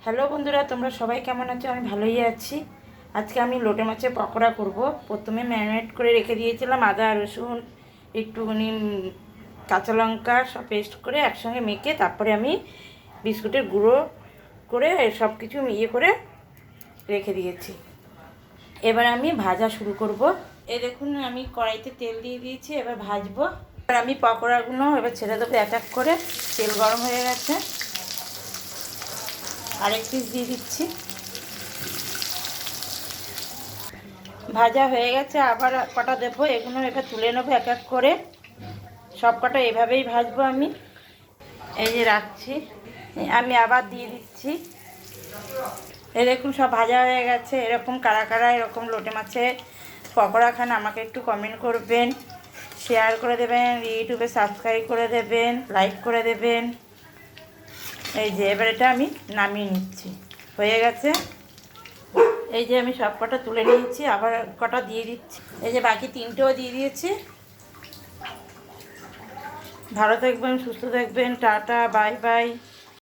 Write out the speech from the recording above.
Hello বন্ধুরা, তোমরা সবাই কেমন আছো? আমি ভালোই আছি। আজকে আমি লোটে মাছের পকোড়া করব। প্রথমে ম্যারিনেট করে রেখে দিয়েছিলাম আদা রসুন একটুখানি কাঁচা লঙ্কা সব পেস্ট করে একসঙ্গে মেখে তারপরে আমি বিস্কুটের গুঁড়ো করে সব কিছু ইয়ে করে রেখে দিয়েছি। এবার আমি ভাজা শুরু করব। এই দেখুন, আমি কড়াইতে তেল দিয়ে দিয়েছি, এবার ভাজবো। এবার আমি পকোড়াগুলো এবার ছেড়ে দেবো এক এক করে। তেল গরম হয়ে গেছে, আরেক পিস দিয়ে দিচ্ছি। ভাজা হয়ে গেছে, আবার কটা দেবো। এগুলো এবার তুলে নেবো এক এক করে। সব কটা এভাবেই ভাজবো আমি। এই যে রাখছি, আমি আবার দিয়ে দিচ্ছি। এই দেখুন সব ভাজা হয়ে গেছে। এরকম কারা কারা এরকম লোটে মাছে পকোড়া খান আমাকে একটু কমেন্ট করবেন, শেয়ার করে দেবেন, ইউটিউবে সাবস্ক্রাইব করে দেবেন, লাইক করে দেবেন। এই যে এবার এটা আমি নামিয়ে নিচ্ছি, হয়ে গেছে। এই যে আমি সব কটা তুলে নিয়েছি, আবার কটা দিয়ে দিচ্ছি। এই যে বাকি তিনটেও দিয়ে দিয়েছি। ভালো থাকবেন, সুস্থ থাকবেন, টাটা, বাই বাই।